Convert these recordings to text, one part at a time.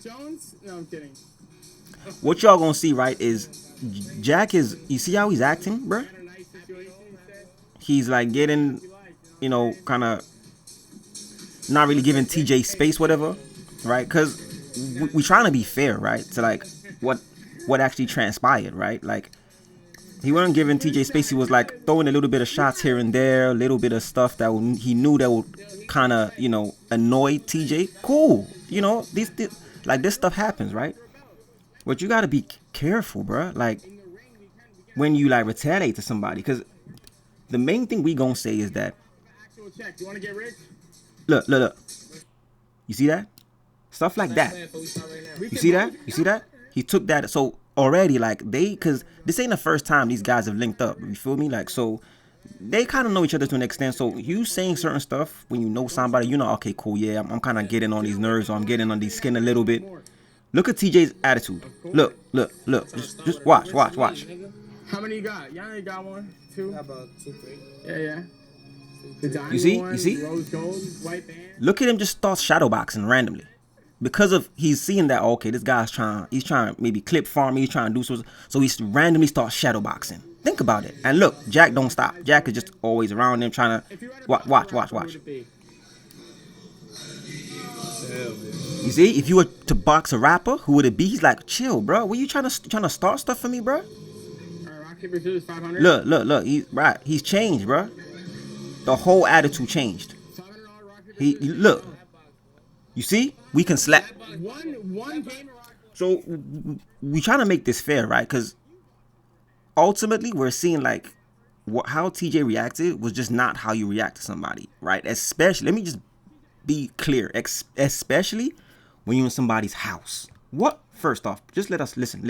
Jones? No, I'm kidding. What y'all gonna see, right, is Jack is, you see how he's acting, bruh? He's like getting, you know, kind of not really giving TJ space, whatever, right? Because we trying to be fair, right? To like what actually transpired, right? Like he wasn't giving TJ space. He was like throwing a little bit of shots here and there, a little bit of stuff that he knew that would kind of, you know, annoy TJ. Cool, you know, these like this stuff happens, right? But you gotta be careful, bruh. Like when you like retaliate to somebody, because the main thing we gonna say is that, look, you see that stuff like that. You see that? You see that? He took that. So already, like because this ain't the first time these guys have linked up. You feel me? Like, so they kind of know each other to an extent. So you saying certain stuff when you know somebody, you know, okay, cool, yeah, I'm kind of getting on these nerves, or I'm getting on these skin a little bit. Look at TJ's attitude. Look. Just watch. How many you got? Y'all ain't got one? Two? About 2, 3. Yeah. The you see? one, You see? Rose gold, white band. Look at him just start shadowboxing randomly. Because of he's seeing that, okay, this guy's he's trying to maybe clip farm me, he's trying to do so he randomly starts shadowboxing. Think about it. And look, Jack don't stop. Jack is just always around him trying to watch. You see, if you were to box a rapper, who would it be? He's like, chill, bro. What you trying to start stuff for me, bro? Look. He's changed, bro. The whole attitude changed. Look. You see, we can slap. So we trying to make this fair, right? Because ultimately, we're seeing like how TJ reacted was just not how you react to somebody, right? Especially, let me just be clear, especially when you're in somebody's house. What? First off, just let us listen.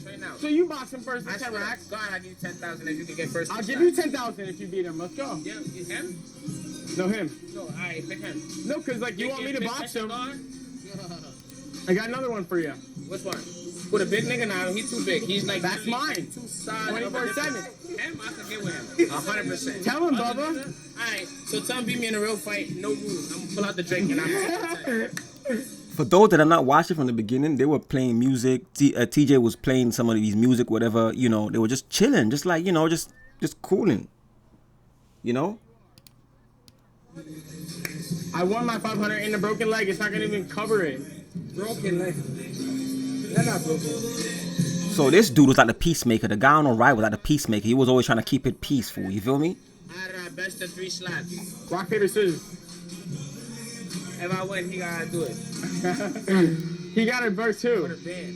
Right now. So you box him first and 10 racks? Go ahead, I'll give you 10,000 if you can get first. I'll give you 10,000 if you beat him. Let's go. Yeah, him? No, him. No, alright, pick him. No, because like you want me to box him. I got another one for you. Which one? With a big nigga now, he's too big. He's like, that's mine. 24/7. Him, I can get with him. 100%. Tell him, Bubba. Alright, so tell him beat me in a real fight, no rules. I'm gonna pull out the drink and I'm For those that are not watching from the beginning, they were playing music. TJ was playing some of these music, whatever, you know, they were just chilling, just like, you know, just cooling, you know? I won my 500 in the broken leg. It's not going to even cover it. Broken leg. That's not broken. So this dude was like the peacemaker. The guy on the right was like the peacemaker. He was always trying to keep it peaceful. You feel me? I had best of 3 slaps. Rock, paper, scissors. If I win, he gotta do it. He got it verse 2. For the band.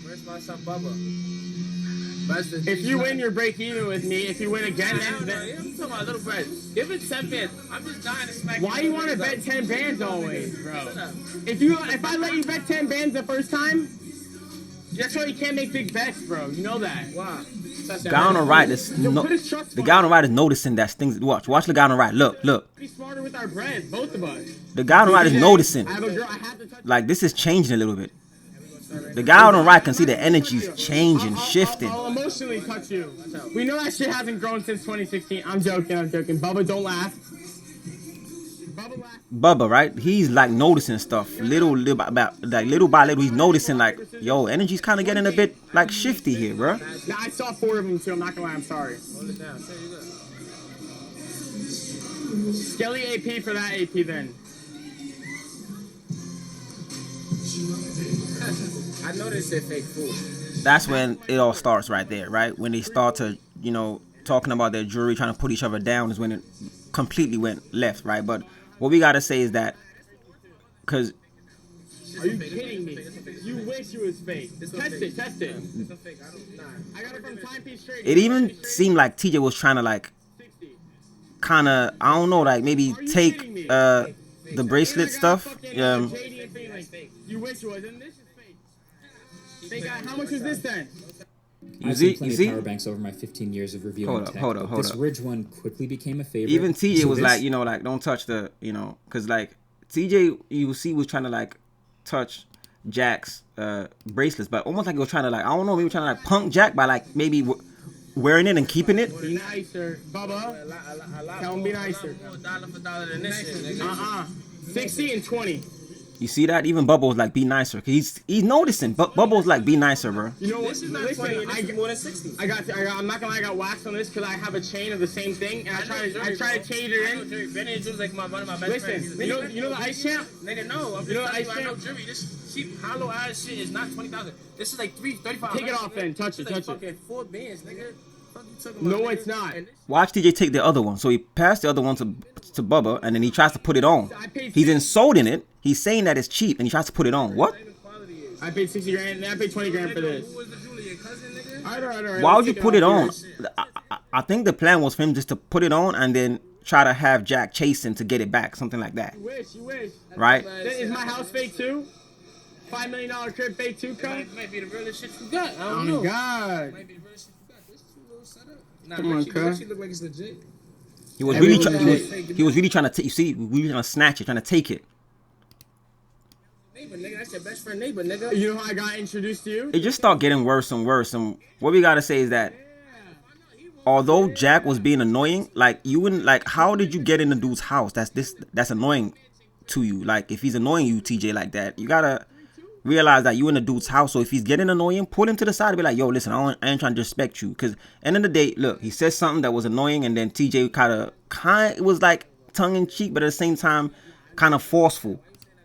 Verse my son Bubba. If you win, you're break even with me. If you win again, then I'm talking about little bread. Give it 10 bands. I'm just dying to smack. Why you want to bet 10 bands always, bro? If I let you bet 10 bands the first time, that's why you can't make big bets, bro. You know that. Wow. The guy on the right is the guy on the right is noticing that things. Watch the guy on the right. Look. Be smarter with our bread, both of us. The guy on the right is noticing. Like this is changing a little bit. The guy on the right can see the energy's changing, shifting. I'll emotionally touch you. We know that shit hasn't grown since 2016. I'm joking. Bubba, don't laugh. Bubba, right? He's like noticing stuff, little by little. He's noticing like, yo, energy's kind of getting a bit like shifty here, bro. Nah, I saw 4 of them too. I'm not gonna lie. I'm sorry. Hold it down. Say you good. Skelly AP for that AP then. I know they said fake food. That's when it all starts right there, right? When they start to, you know, talking about their jury, trying to put each other down is when it completely went left, right? But what we gotta say is that, because... Are you kidding me? You wish it was fake. Test it. It's a fake. I got it from Timepiece Trading. It even seemed like TJ was trying to like, kind of, I don't know, like maybe take the bracelet stuff. You wish it was, and this is fake. How much is this then? You see? Power banks over my 15 years of reviewing tech. Hold up. This Ridge one quickly became a favorite. Even TJ was like, you know, like don't touch the, you know, because like TJ, you see, was trying to like touch Jack's bracelets, but almost like he was trying to like, I don't know, maybe trying to like punk Jack by like maybe wearing it and keeping it. Be nicer, Bubba. Tell him be nicer. $1 for $1 than this shit, nigga. 60 and 20. You see that? Even Bubba was like, be nicer. He's noticing. Bubba was like, be nicer, bro. You know what? This is not Listen, 20, this is more than 60. I'm not gonna lie, I got waxed on this because I have a chain of the same thing, and I try to change it in. Benny Jew's like one of my best friends. Listen, you know the ice champ? Nigga, no. I'm just telling you, I know Jury. This cheap, hollow ass shit is not 20,000. This is like 35. Take it off then. Touch it. Fucking 4 bands, nigga. Fuck you talking about, No, nigga? it's not. Watch TJ take the other one. So he passed the other one to Bubba, and then he tries to put it on. He's insulting it. He's saying that it's cheap, and he tries to put it on. What? I paid 60 grand, and I paid 20 grand for this. Who was the Julia cousin, nigga? All right. Why would you put it on? I think the plan was for him just to put it on and then try to have Jack chase him to get it back, something like that. You wish. Right? Is my house fake too? $5 million crib fake too, cuz? Might be the realest shit you got. I Oh don't know. my god. Might be the realest shit you got. This too little setup. Nah, Come on, cuz. She look like it's legit. He was really trying to take. You see, we were trying to snatch it, trying to take it. Neighbor, nigga. That's your best friend neighbor, nigga. You know how I got introduced to you? It just started getting worse and worse. And what we gotta say is that, although Jack was being annoying, like you wouldn't like. How did you get in the dude's house? That's annoying to you. Like if he's annoying you, TJ, like that, you gotta realize that you in the dude's house. So if he's getting annoying, pull him to the side and be like, yo, listen, I ain't trying to disrespect you. Because end of the day, look, he says something that was annoying, and then TJ it was like tongue in cheek, but at the same time, kind of forceful.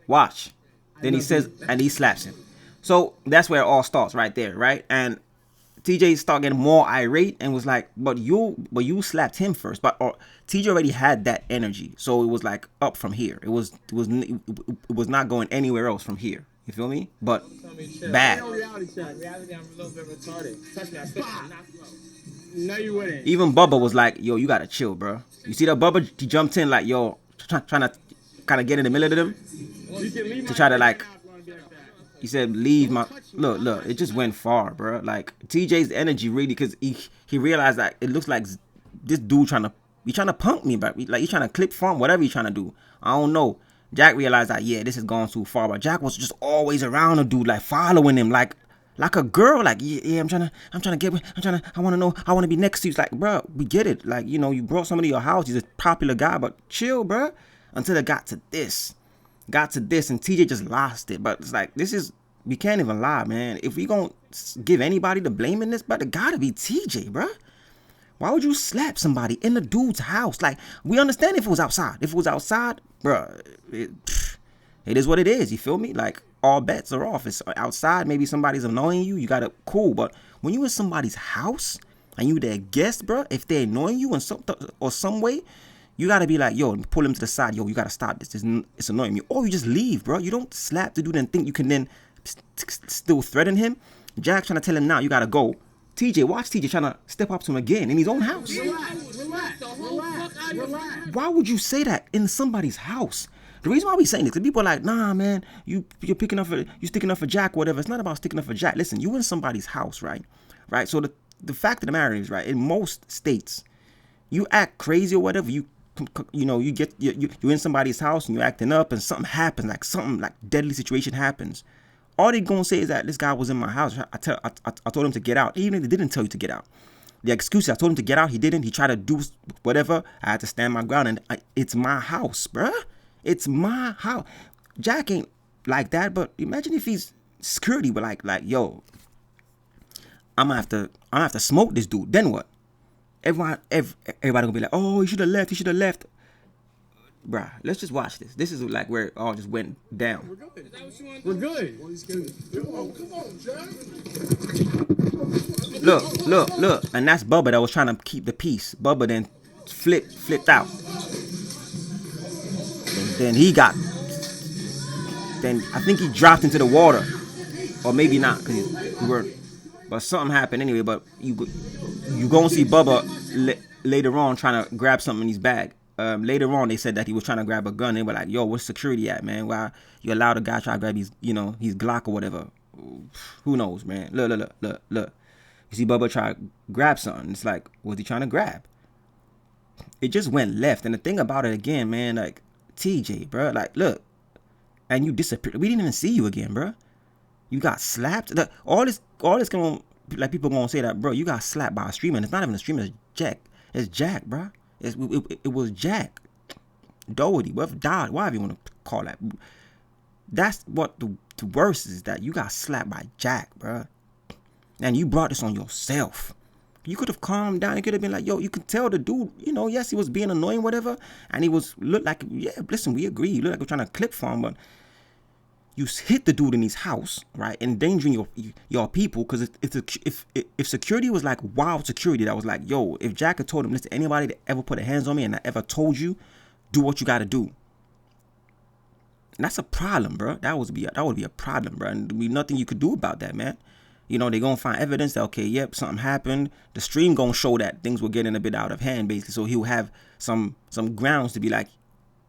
Watch. Then he says, and he slaps him. So that's where it all starts right there, right? And TJ started getting more irate and was like, but you slapped him first. But TJ already had that energy, so it was like up from here. It was not going anywhere else from here. You feel me? But bad. Reality, I'm a little bit retarded. Touch me, I still knock you out. No, you wouldn't. Even Bubba was like, yo, you gotta chill, bro. You see that Bubba? He jumped in like, yo, trying to kind of get in the middle of them to try to like. He said, leave my look. It just went far, bro. Like TJ's energy really, because he realized that it looks like this dude trying to punk me, but like he's trying to clip from whatever he's trying to do. I don't know. Jack realized that, yeah, this has gone too far, but Jack was just always around the dude, like following him, like a girl, like yeah, I want to know, I want to be next to you. It's like, bro, we get it, like, you know, you brought somebody to your house, he's a popular guy, but chill, bro, until it got to this, and TJ just lost it. But it's like, we can't even lie, man. If we gonna give anybody the blame in this, but it gotta be TJ, bro. Why would you slap somebody in the dude's house? Like, we understand if it was outside. If it was outside, bro, it is what it is. You feel me? Like, all bets are off. It's outside. Maybe somebody's annoying you. You gotta cool. But when you in somebody's house and you their guest, bro, if they annoying you in some way, you gotta be like, yo, pull them to the side. Yo, you gotta stop this. It's annoying me. Or you just leave, bro. You don't slap the dude and think you can then still threaten him. Jack's trying to tell him now, you gotta go. TJ, watch TJ trying to step up to him again in his own house. Relax. Why would you say that in somebody's house? The reason why we saying this, because people are like, nah, man, you're sticking up for Jack, whatever. It's not about sticking up for Jack. Listen, you in somebody's house, right? Right. So the fact of the matter is, right, in most states, you act crazy or whatever, you're in somebody's house and you're acting up and something happens, like deadly situation happens. All they gonna say is that this guy was in my house. I told him to get out, even if they didn't tell you to get out. The excuse, I told him to get out, he didn't. He tried to do whatever. I had to stand my ground, and it's my house, bruh. It's my house. Jack ain't like that, but imagine if he's security, but like, yo, I'm gonna have to smoke this dude. Then what? Everybody gonna be like, oh, he should have left. Bruh, let's just watch this. This is like where it all just went down. We're good. Come on, Jack. Look. And that's Bubba that was trying to keep the peace. Bubba then flipped out. And then I think he dropped into the water. Or maybe not, but something happened anyway. But you gonna see Bubba later on trying to grab something in his bag. Later on, they said that he was trying to grab a gun. They were like, yo, where's security at, man? Why you allowed a guy try to grab his Glock or whatever? Who knows, man? Look. You see Bubba try to grab something. It's like, what's he trying to grab? It just went left. And the thing about it again, man, like, TJ, bro, like, look. And you disappeared. We didn't even see you again, bro. You got slapped. All this gonna, like, people gonna say that, bro, you got slapped by a streamer. And it's not even a streamer, it's Jack. It's Jack, bro. It was Jack. Doherty, whatever you want to call that. That's what the worst is, that you got slapped by Jack, bro. And you brought this on yourself. You could have calmed down. You could have been like, yo, you could tell the dude, yes, he was being annoying, whatever. And he looked like, yeah, listen, we agree. You look like we're trying to clip for him, but you hit the dude in his house, right? Endangering your people. Because if security was like wild security, that was like, yo, if Jack had told him, listen, anybody that ever put their hands on me and I ever told you, do what you got to do. And that's a problem, bro. That would be a problem, bro. And there'd be nothing you could do about that, man. They're going to find evidence that, okay, yep, something happened. The stream going to show that things were getting a bit out of hand, basically. So he'll have some grounds to be like,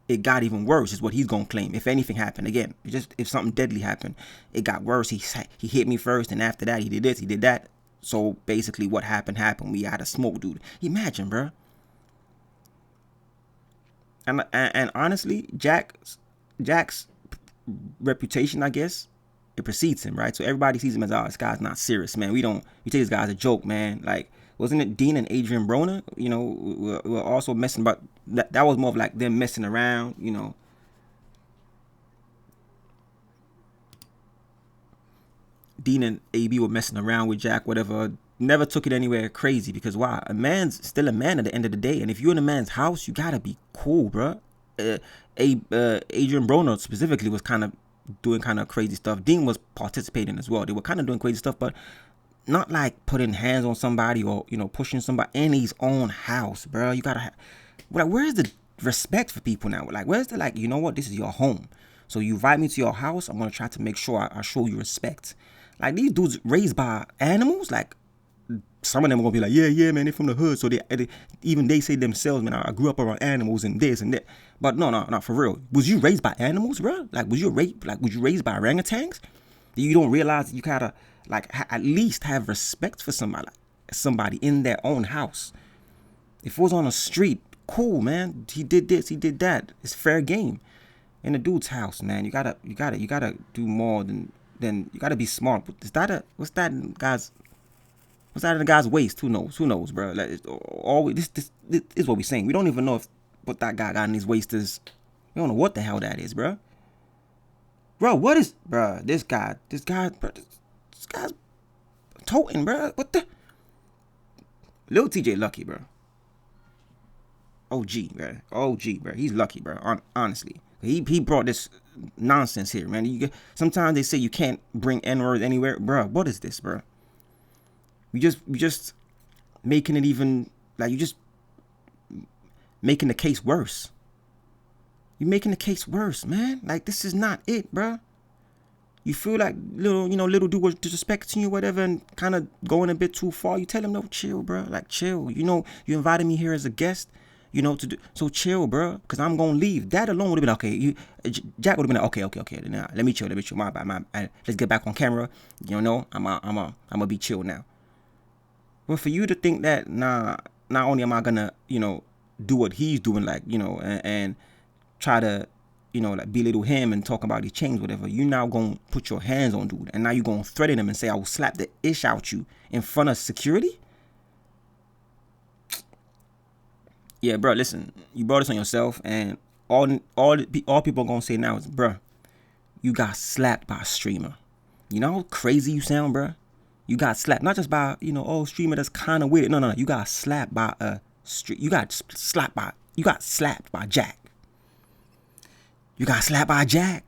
it got even worse, is what he's going to claim. If anything happened, again, just if something deadly happened, it got worse. He hit me first, and after that, he did this, he did that. So basically what happened. We had a smoke, dude. Imagine, bro. And honestly, Jack's reputation, I guess, it precedes him, right? So everybody sees him as, oh, this guy's not serious, man. We take this guy as a joke, man. Like, wasn't it Dean and Adrian Broner? We're also messing, but that was more of like them messing around, Dean and AB were messing around with Jack, whatever. Never took it anywhere crazy, because why? A man's still a man at the end of the day. And if you're in a man's house, you gotta be cool, bro. Adrian Broner specifically was doing crazy stuff. Dean was participating as well. They were doing crazy stuff, but not like putting hands on somebody or pushing somebody in his own house, bro. You gotta where's the respect for people now? Like, where's the you know what? This is your home, so you invite me to your house. I'm gonna try to make sure I show you respect. Like, these dudes raised by animals, like. Some of them are gonna be like, yeah, man, they're from the hood, so they even they say themselves, man, I grew up around animals and this and that. But no, for real. Was you raised by animals, bro? Like, was you raised by orangutans? You don't realize that you gotta at least have respect for somebody in their own house. If it was on the street, cool, man. He did this, he did that. It's fair game. In the dude's house, man, you gotta do more than you gotta be smart. What's that in the guy's waist? Who knows, bro? Like, this is what we're saying. We don't even know if what that guy got in his waist is. We don't know what the hell that is, bro. Bro, what is, bro? This guy's toting, bro. What the? Lil TJ lucky, bro. OG, bro. He's lucky, bro. Honestly, he brought this nonsense here, man. Sometimes they say you can't bring N-words anywhere, bro. What is this, bro? We just making it even, you just making the case worse. You're making the case worse, man. Like, this is not it, bro. You feel like little dude was disrespecting you, whatever, and kind of going a bit too far. You tell him, no, chill, bro. Like, chill. You invited me here as a guest, so chill, bro, because I'm gonna leave. That alone would have been okay. Jack would have been like, okay. Now let me chill. My bad. Let's get back on camera. I'm gonna be chill now. But for you to think that, not only am I gonna, do what he's doing, and try to, belittle him and talk about his chains, whatever, you now gonna put your hands on dude, and now you gonna threaten him and say, I will slap the ish out you in front of security? Yeah, bro, listen, you brought this on yourself, and all people are gonna say now is, bro, you got slapped by a streamer. You know how crazy you sound, bro? You got slapped, not just by, streamer that's kind of weird. No. You got slapped by a street. You got slapped by Jack. You got slapped by Jack.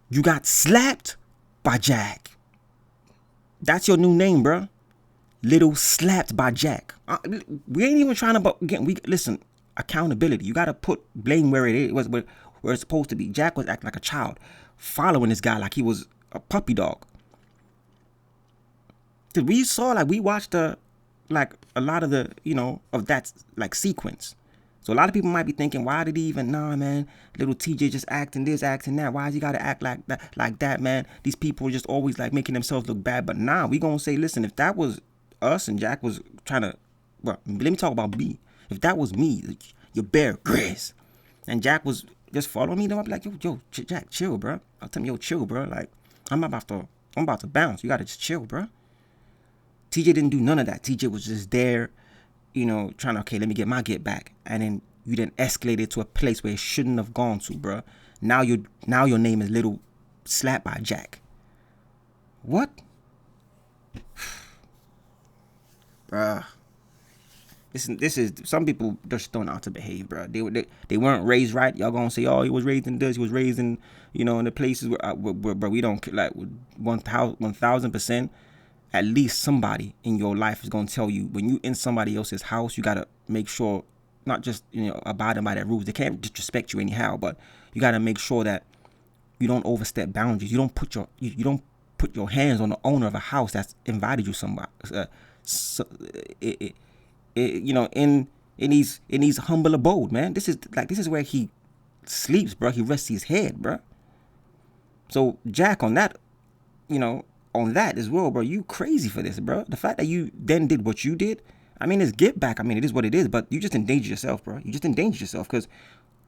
You got slapped by Jack. That's your new name, bro. Little slapped by Jack. We ain't even trying to, again, listen, accountability. You got to put blame where it is, where it's supposed to be. Jack was acting like a child, following this guy like he was a puppy dog. We saw, we watched a lot of the, of that, sequence. So a lot of people might be thinking, why did he even, man, little TJ just acting this, acting that. Why does he got to act like that, man? These people are just always, making themselves look bad. But now we going to say, listen, if that was us and Jack was trying to, well, let me talk about me. If that was me, your Bear Grylls, and Jack was just following me, then I'd be like, yo, Jack, chill, bro. I'll tell him, yo, chill, bro. Like, I'm about to bounce. You got to just chill, bro. TJ didn't do none of that. TJ was just there, trying to, okay, let me get my get back. And then you then escalated to a place where it shouldn't have gone to, bro. Now your name is Little Slap by Jack. What? Bruh. This is some people just don't know how to behave, bro. They weren't raised right. Y'all gonna say, oh, he was raised in this, he was raised in, you know, in the places where we don't, like, 1,000%. At least somebody in your life is gonna tell you, when you in somebody else's house, you gotta make sure, not just, you know, abiding by their rules. They can't disrespect you anyhow, but you gotta make sure that you don't overstep boundaries. You don't put your hands on the owner of a house that's invited you somebody. You know, in his humble abode, man. This is where he sleeps, bro. He rests his head, bro. So Jack, on that, you know, on that as well, bro. You crazy for this, bro. The fact that you then did what you did, I mean, it's get back. I mean, it is what it is, but you just endangered yourself, bro. You just endangered yourself, because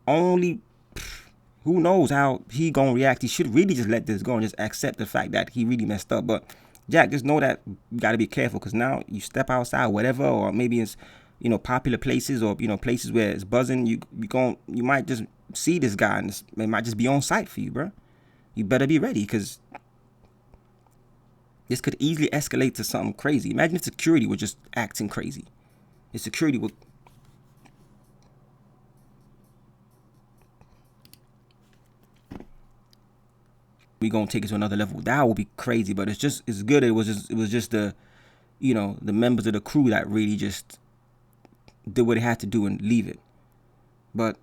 who knows how he gonna react. He should really just let this go and just accept the fact that he really messed up. But Jack, just know that you gotta be careful, because now you step outside, whatever, or maybe it's, you know, popular places, or, you know, places where it's buzzing. You might just see this guy, and it might just be on sight for you, bro. You better be ready, because this could easily escalate to something crazy. Imagine if security were just acting crazy. If security would... we gonna take it to another level. That would be crazy, but it's good. It was just the, you know, the members of the crew that really just did what they had to do and leave it. But,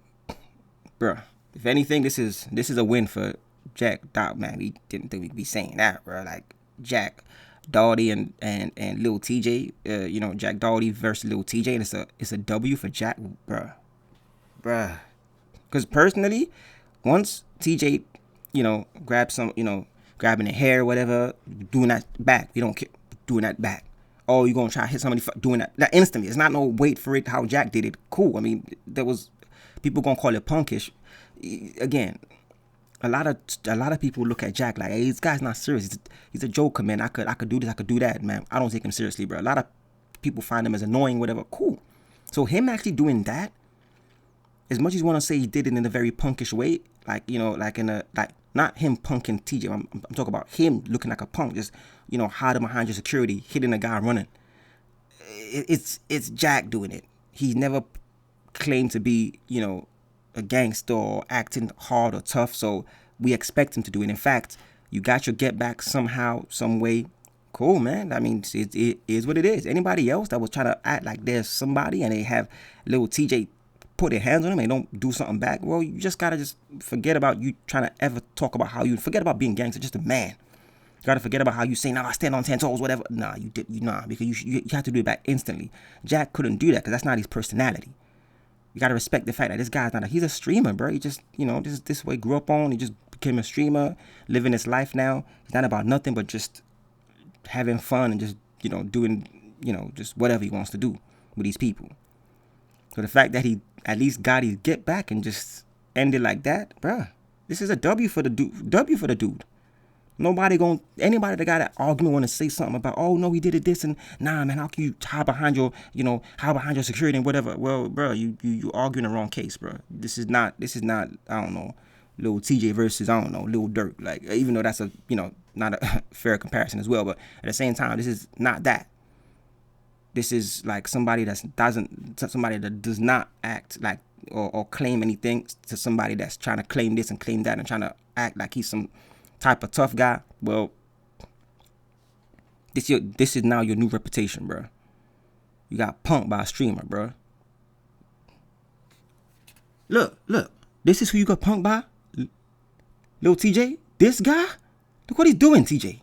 bruh, if anything, this is a win for Jack. Dog, man, we didn't think we'd be saying that, bro. Like, Jack Doherty and Lil TJ, you know, Jack Doherty versus Lil TJ, and it's a W for Jack, bruh. Because personally, once TJ, you know, grabbing the hair or whatever, doing that back, we don't care, doing that back. Oh, you gonna try to hit somebody doing that instantly. It's not no wait for it how Jack did it. Cool. I mean, there was people gonna call it punkish. Again, a lot of people look at Jack like, hey, this guy's not serious. He's a joker, man. I could do this, I could do that, man. I don't take him seriously, bro. A lot of people find him as annoying, whatever. Cool. So him actually doing that, as much as you want to say he did it in a very punkish way, like, you know, like in a, like, not him punking TJ. I'm talking about him looking like a punk, just, you know, hiding behind your security, hitting a guy running. It's Jack doing it. He never claimed to be, you know, a gangster or acting hard or tough, so we expect him to do it. In fact, you got your get back somehow, some way. Cool, man. I mean, it is what it is. Anybody else that was trying to act like there's somebody and they have little TJ put their hands on him and they don't do something back, well, you just gotta just forget about you trying to ever talk about how you forget about being gangster, just a man. You gotta forget about how you say, nah, I stand on 10 toes, whatever. Nah, because you have to do it back instantly. Jack couldn't do that because that's not his personality. You gotta respect the fact that this guy's he's a streamer, bro. He just, you know, this way grew up on. He just became a streamer, living his life now. He's not about nothing but just having fun and just, you know, doing, you know, just whatever he wants to do with these people. So the fact that he at least got his get back and just ended like that, bruh, this is a W for the dude. Anybody that got an argument want to say something about, oh no, he did it this, and nah, man, how can you hide behind your security and whatever? Well, bro, you arguing the wrong case, bro. This is not, I don't know, Lil TJ versus, I don't know, Lil Durk. Like, even though that's a, you know, not a fair comparison as well, but at the same time, this is not that. This is like somebody that does not act like or claim anything to somebody that's trying to claim this and claim that and trying to act like he's some type of tough guy. Well, this is now your new reputation, bro. You got punked by a streamer, bro. Look, this is who you got punked by, Lil TJ. This guy, look what he's doing, TJ.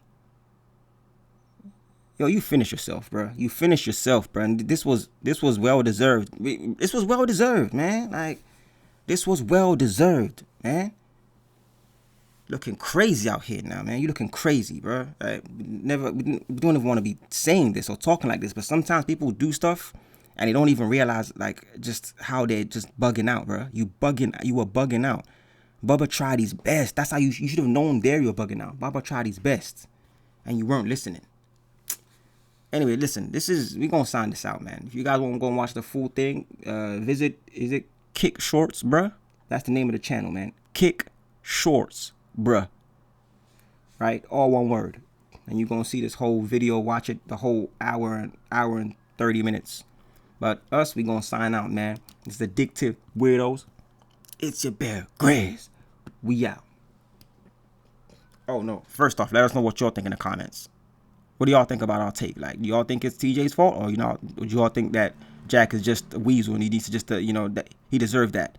Yo, you finish yourself, bro. You finish yourself, bro. And this was well deserved. This was well deserved, man. Like, this was well deserved, man. Looking crazy out here now, man. You looking crazy, bro. Like, we don't even want to be saying this or talking like this, but sometimes people do stuff and they don't even realize, like, just how they're just bugging out, bro. You were bugging out. Bubba tried his best. That's how you should have known there you were bugging out. Bubba tried his best and you weren't listening. Anyway, listen, we gonna sign this out, man. If you guys want to go and watch the full thing, visit, is it Kick Shorts, bruh? That's the name of the channel, man. Kick shorts, bruh. Right? All one word. And you're going to see this whole video. Watch it the whole hour and 30 minutes. But us, we going to sign out, man. It's the Addictive Weirdos. It's your Bear Grylls. We out. Oh, no. First off, let us know what y'all think in the comments. What do y'all think about our take? Like, do y'all think it's TJ's fault? Or, do y'all think that Jack is just a weasel and he needs to just, that he deserved that?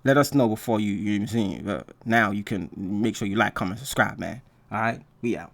Let us know before you know what I'm saying. Now you can make sure you like, comment, subscribe, man. All right? We out.